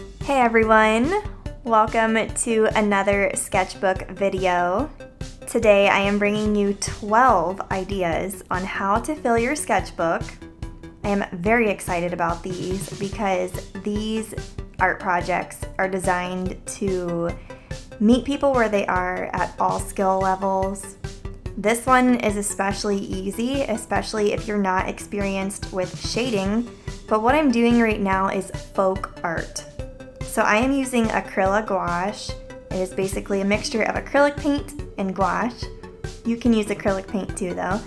Hey everyone, welcome to another sketchbook video. Today I am bringing you 12 ideas on how to fill your sketchbook. I am very excited about these because these art projects are designed to meet people where they are at all skill levels. This one is especially easy, especially if you're not experienced with shading, but what I'm doing right now is folk art. So I am using acrylic gouache. It is basically a mixture of acrylic paint and gouache. You can use acrylic paint too though.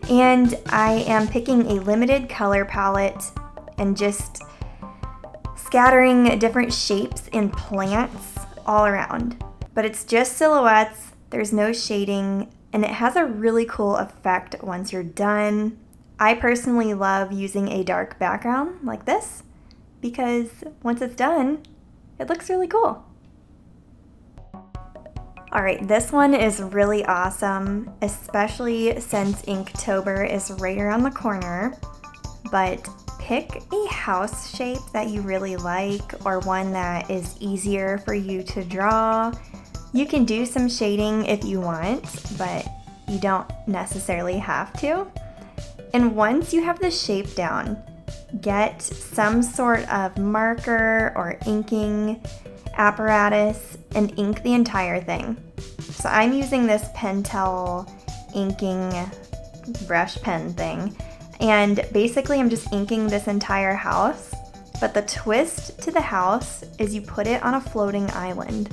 And I am picking a limited color palette and just scattering different shapes and plants all around. But it's just silhouettes, there's no shading, and it has a really cool effect once you're done. I personally love using a dark background like this because once it's done, it looks really cool. Alright, this one is really awesome, especially since Inktober is right around the corner. But pick a house shape that you really like or one that is easier for you to draw. You can do some shading if you want, but you don't necessarily have to. And once you have the shape down, get some sort of marker or inking apparatus and ink the entire thing. So I'm using this Pentel inking brush pen thing, and basically I'm just inking this entire house, but the twist to the house is you put it on a floating island.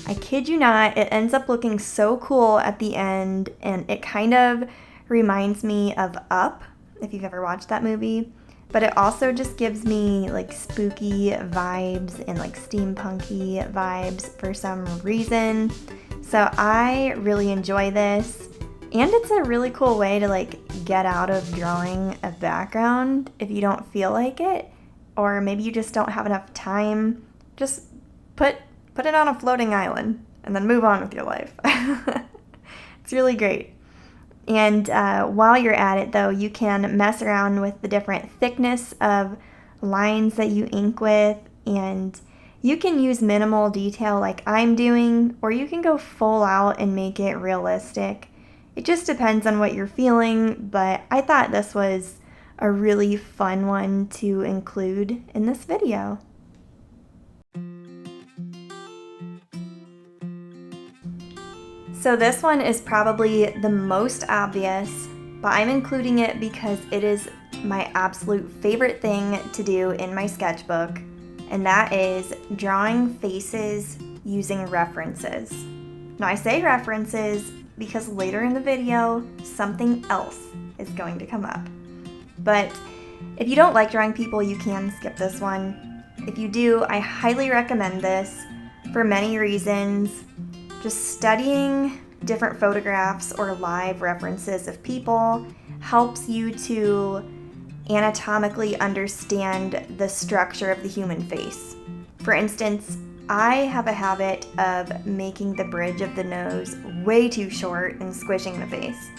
I kid you not, it ends up looking so cool at the end, and it kind of reminds me of Up, if you've ever watched that movie. But it also just gives me like spooky vibes and like steampunky vibes for some reason. So I really enjoy this. And it's a really cool way to like get out of drawing a background if you don't feel like it. Or maybe you just don't have enough time. Just put it on a floating island and then move on with your life. It's really great. And while you're at it though, you can mess around with the different thickness of lines that you ink with, and you can use minimal detail like I'm doing, or you can go full out and make it realistic. It just depends on what you're feeling, but I thought this was a really fun one to include in this video. So this one is probably the most obvious, but I'm including it because it is my absolute favorite thing to do in my sketchbook, and that is drawing faces using references. Now I say references because later in the video, something else is going to come up. But if you don't like drawing people, you can skip this one. If you do, I highly recommend this for many reasons. Just studying different photographs or live references of people helps you to anatomically understand the structure of the human face. For instance, I have a habit of making the bridge of the nose way too short and squishing the face.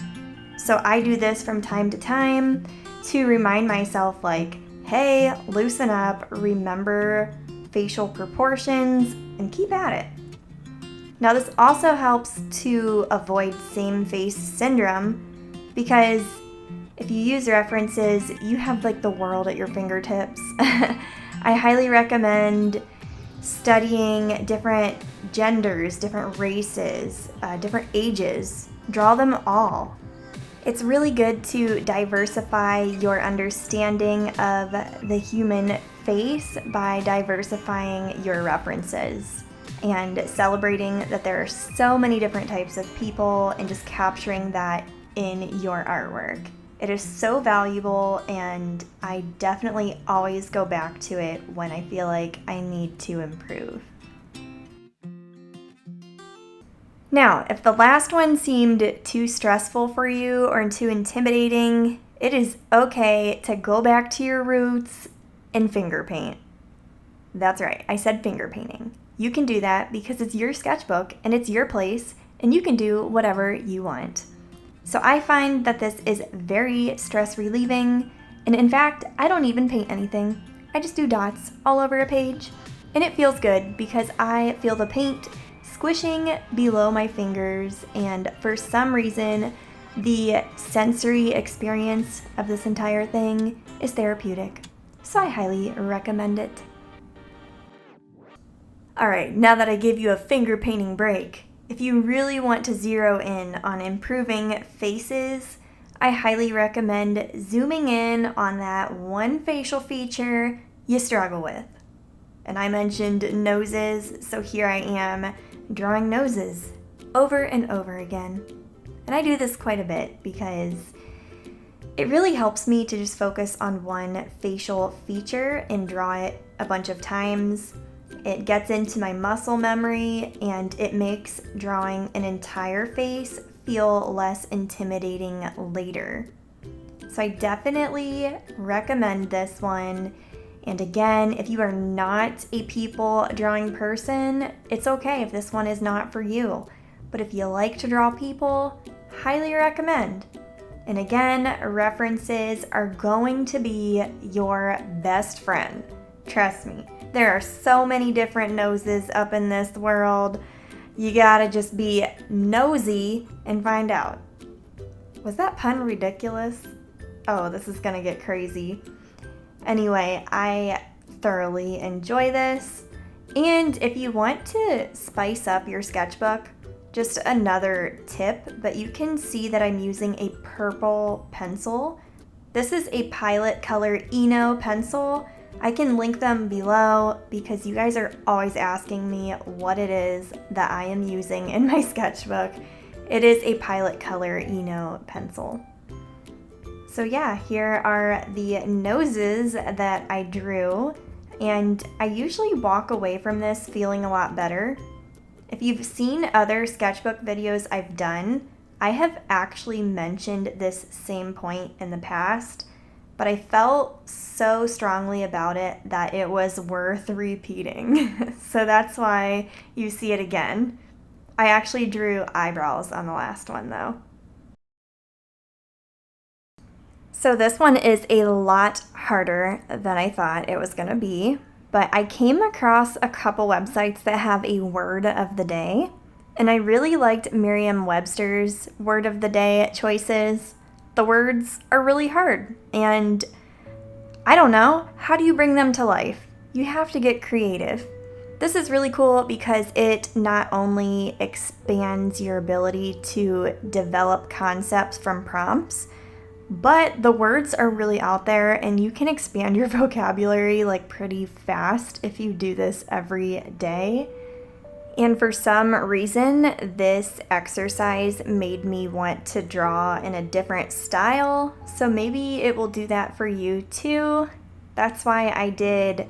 So I do this from time to time to remind myself like, hey, loosen up, remember facial proportions, and keep at it. Now this also helps to avoid same face syndrome because if you use references, you have like the world at your fingertips. I highly recommend studying different genders, different races, different ages. Draw them all. It's really good to diversify your understanding of the human face by diversifying your references and celebrating that there are so many different types of people and just capturing that in your artwork. It is so valuable, and I definitely always go back to it when I feel like I need to improve. Now, if the last one seemed too stressful for you or too intimidating, it is okay to go back to your roots and finger paint. That's right, I said finger painting. You can do that because it's your sketchbook and it's your place, and you can do whatever you want. So I find that this is very stress relieving, and in fact, I don't even paint anything. I just do dots all over a page. And it feels good because I feel the paint squishing below my fingers, and for some reason, the sensory experience of this entire thing is therapeutic. So I highly recommend it. Alright, now that I gave you a finger painting break, if you really want to zero in on improving faces, I highly recommend zooming in on that one facial feature you struggle with. And I mentioned noses, so here I am drawing noses over and over again. And I do this quite a bit because it really helps me to just focus on one facial feature and draw it a bunch of times. It gets into my muscle memory and it makes drawing an entire face feel less intimidating later. So I definitely recommend this one. And again, if you are not a people drawing person, it's okay if this one is not for you. But if you like to draw people, highly recommend. And again, references are going to be your best friend. Trust me, there are so many different noses up in this world. You gotta just be nosy and find out. Was that pun ridiculous? Oh, this is gonna get crazy. Anyway, I thoroughly enjoy this. And if you want to spice up your sketchbook, just another tip, but you can see that I'm using a purple pencil. This is a Pilot Color Eno pencil. I can link them below because you guys are always asking me what it is that I am using in my sketchbook. It is a Pilot Color Eno pencil. So yeah, here are the noses that I drew, and I usually walk away from this feeling a lot better. If you've seen other sketchbook videos I've done, I have actually mentioned this same point in the past, but I felt so strongly about it that it was worth repeating. So that's why you see it again. I actually drew eyebrows on the last one though. So this one is a lot harder than I thought it was gonna be, but I came across a couple websites that have a word of the day, and I really liked Merriam-Webster's word of the day choices. The words are really hard, and I don't know, how do you bring them to life? You have to get creative. This is really cool because it not only expands your ability to develop concepts from prompts, but the words are really out there and you can expand your vocabulary like pretty fast if you do this every day. And for some reason, this exercise made me want to draw in a different style, so maybe it will do that for you too. That's why I did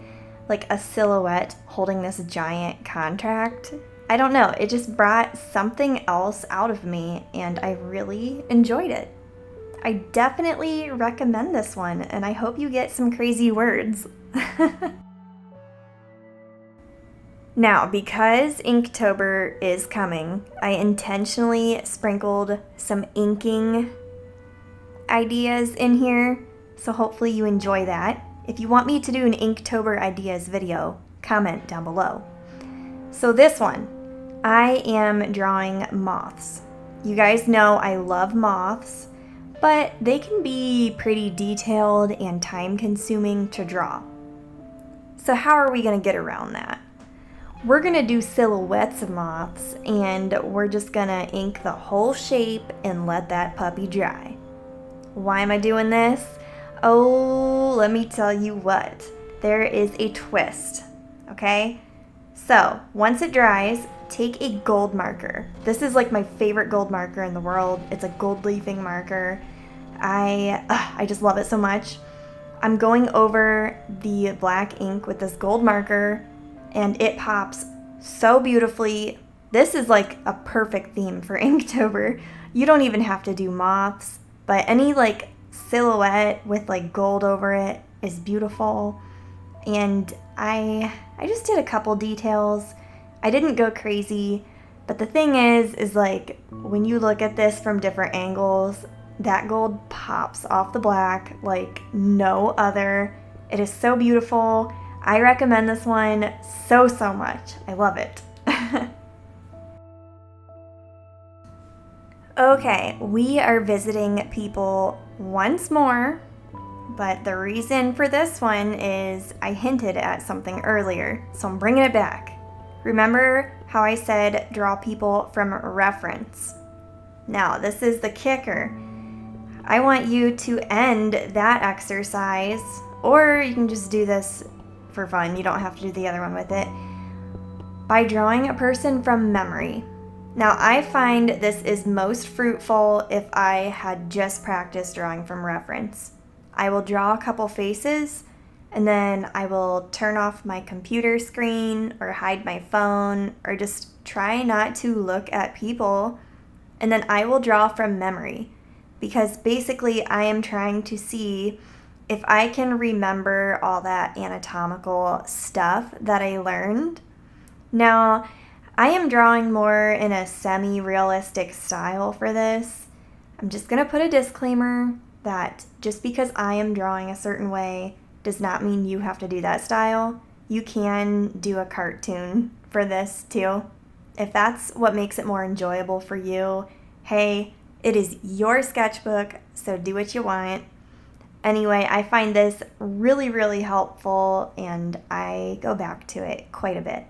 like a silhouette holding this giant contract. I don't know, it just brought something else out of me and I really enjoyed it. I definitely recommend this one, and I hope you get some crazy words. Now, because Inktober is coming, I intentionally sprinkled some inking ideas in here, so hopefully you enjoy that. If you want me to do an Inktober Ideas video, comment down below. So this one, I am drawing moths. You guys know I love moths, but they can be pretty detailed and time-consuming to draw. So how are we going to get around that? We're going to do silhouettes of moths, and we're just going to ink the whole shape and let that puppy dry. Why am I doing this? Oh, let me tell you what. There is a twist, okay? So once it dries, take a gold marker. This is like my favorite gold marker in the world. It's a gold leafing marker. I just love it so much. I'm going over the black ink with this gold marker, and it pops so beautifully. This is like a perfect theme for Inktober. You don't even have to do moths, but any like silhouette with like gold over it is beautiful. And I just did a couple details. I didn't go crazy, but the thing is like when you look at this from different angles, that gold pops off the black like no other. It is so beautiful. I recommend this one so much. I love it. Okay, we are visiting people once more, but the reason for this one is I hinted at something earlier, so I'm bringing it back. Remember how I said draw people from reference? Now, this is the kicker. I want you to end that exercise, or you can just do this for fun, you don't have to do the other one with it, by drawing a person from memory. Now, I find this is most fruitful if I had just practiced drawing from reference. I will draw a couple faces, and then I will turn off my computer screen or hide my phone or just try not to look at people, and then I will draw from memory, because basically I am trying to see if I can remember all that anatomical stuff that I learned. Now, I am drawing more in a semi-realistic style for this. I'm just going to put a disclaimer that just because I am drawing a certain way does not mean you have to do that style. You can do a cartoon for this too. If that's what makes it more enjoyable for you, hey, it is your sketchbook, so do what you want. Anyway, I find this really helpful, and I go back to it quite a bit.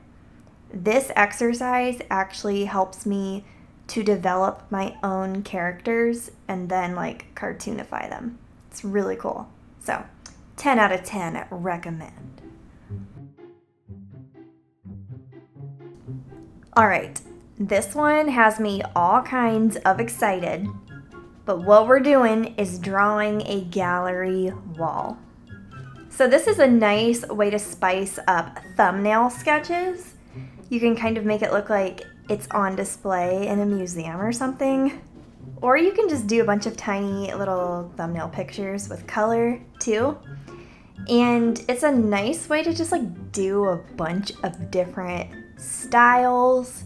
This exercise actually helps me to develop my own characters and then cartoonify them. It's really cool. So, 10 out of 10 recommend. All right, this one has me all kinds of excited, but what we're doing is drawing a gallery wall. So this is a nice way to spice up thumbnail sketches. You can kind of make it look like it's on display in a museum or something. Or you can just do a bunch of tiny little thumbnail pictures with color too. And it's a nice way to just do a bunch of different styles.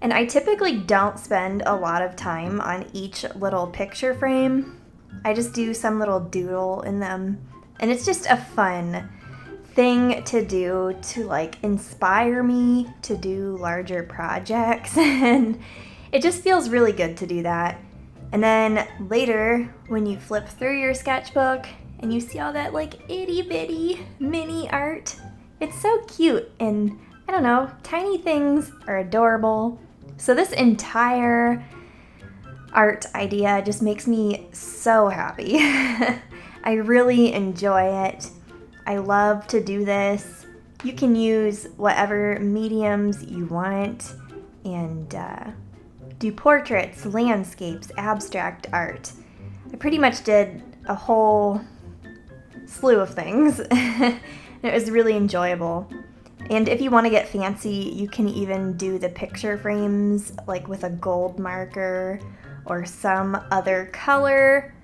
And I typically don't spend a lot of time on each little picture frame. I just do some little doodle in them. And it's just a fun thing to do to inspire me to do larger projects, and it just feels really good to do that. And then later when you flip through your sketchbook and you see all that itty bitty mini art, it's so cute, and I don't know, tiny things are adorable. So this entire art idea just makes me so happy. I really enjoy it. I love to do this. You can use whatever mediums you want and do portraits, landscapes, abstract art. I pretty much did a whole slew of things. It was really enjoyable. And if you want to get fancy, you can even do the picture frames with a gold marker or some other color.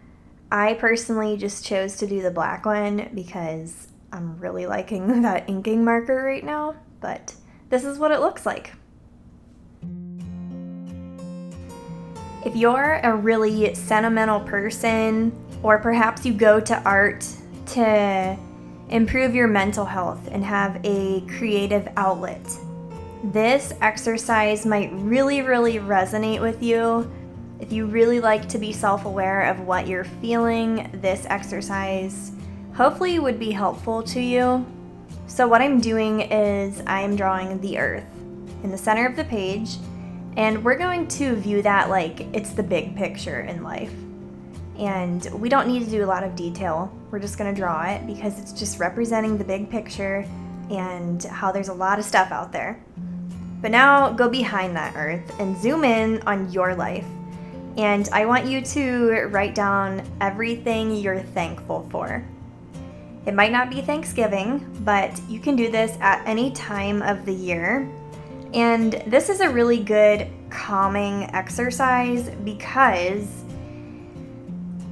I personally just chose to do the black one because I'm really liking that inking marker right now, but this is what it looks like. If you're a really sentimental person, or perhaps you go to art to improve your mental health and have a creative outlet, this exercise might really resonate with you. If you really like to be self-aware of what you're feeling, this exercise hopefully would be helpful to you. So what I'm doing is I'm drawing the earth in the center of the page, and we're going to view that like it's the big picture in life. And we don't need to do a lot of detail. We're just going to draw it because it's just representing the big picture and how there's a lot of stuff out there. But now go behind that earth and zoom in on your life. And I want you to write down everything you're thankful for. It might not be Thanksgiving, but you can do this at any time of the year. And this is a really good calming exercise because,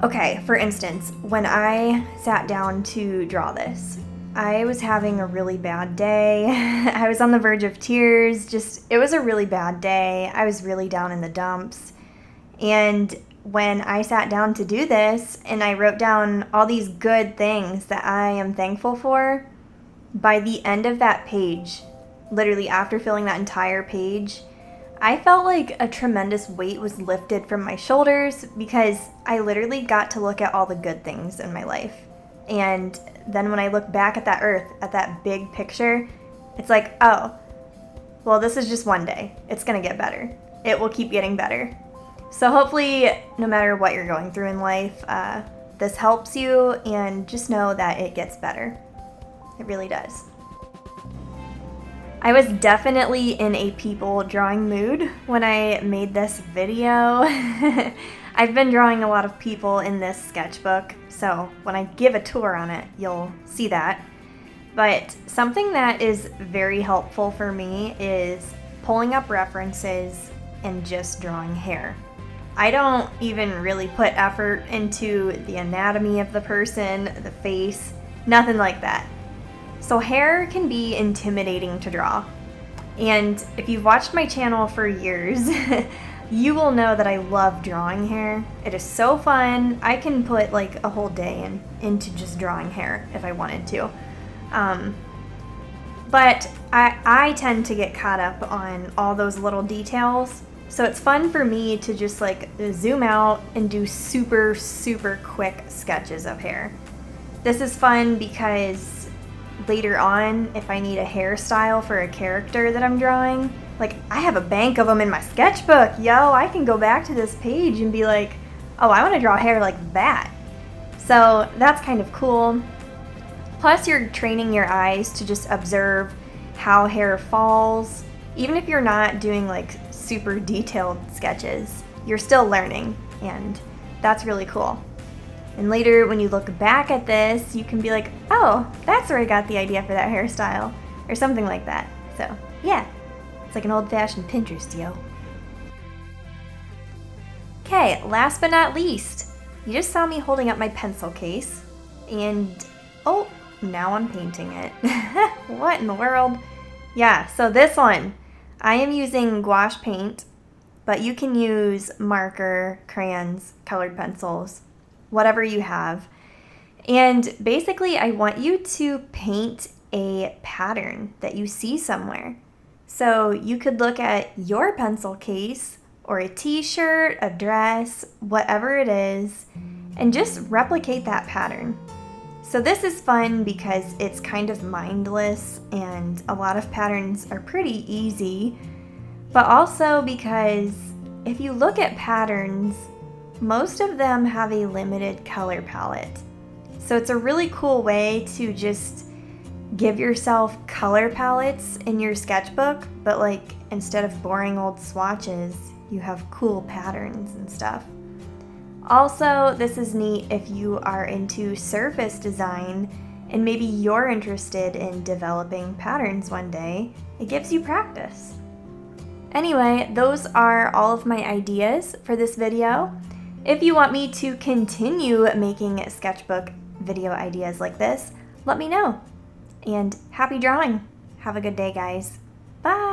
okay, for instance, when I sat down to draw this, I was having a really bad day. I was on the verge of tears. It was a really bad day. I was really down in the dumps. And when I sat down to do this and I wrote down all these good things that I am thankful for, by the end of that page, literally after filling that entire page, I felt like a tremendous weight was lifted from my shoulders because I literally got to look at all the good things in my life. And then when I look back at that earth, at that big picture, it's like, oh, well, this is just one day. It's gonna get better. It will keep getting better. So hopefully, no matter what you're going through in life, this helps you, and just know that it gets better. It really does. I was definitely in a people drawing mood when I made this video. I've been drawing a lot of people in this sketchbook, so when I give a tour on it, you'll see that. But something that is very helpful for me is pulling up references and just drawing hair. I don't even really put effort into the anatomy of the person, the face, nothing like that. So hair can be intimidating to draw. And if you've watched my channel for years, you will know that I love drawing hair. It is so fun. I can put like a whole day into just drawing hair if I wanted to. But I tend to get caught up on all those little details. So it's fun for me to just like zoom out and do super, super quick sketches of hair. This is fun because later on, if I need a hairstyle for a character that I'm drawing, like I have a bank of them in my sketchbook. Yo, I can go back to this page and be like, oh, I want to draw hair like that. So that's kind of cool. Plus you're training your eyes to just observe how hair falls. Even if you're not doing like super detailed sketches, you're still learning, and that's really cool. And later when you look back at this, you can be like, oh, that's where I got the idea for that hairstyle, or something like that. So yeah, it's like an old-fashioned Pinterest, yo. Okay, last but not least, you just saw me holding up my pencil case, and oh, now I'm painting it. What in the world? Yeah, so this one, I am using gouache paint, but you can use marker, crayons, colored pencils, whatever you have. And basically, I want you to paint a pattern that you see somewhere. So you could look at your pencil case or a t-shirt, a dress, whatever it is, and just replicate that pattern. So this is fun because it's kind of mindless and a lot of patterns are pretty easy, but also because if you look at patterns, most of them have a limited color palette. So it's a really cool way to just give yourself color palettes in your sketchbook, but like instead of boring old swatches, you have cool patterns and stuff. Also, this is neat if you are into surface design and maybe you're interested in developing patterns one day. It gives you practice. Anyway, those are all of my ideas for this video. If you want me to continue making sketchbook video ideas like this, let me know. And happy drawing! Have a good day, guys. Bye!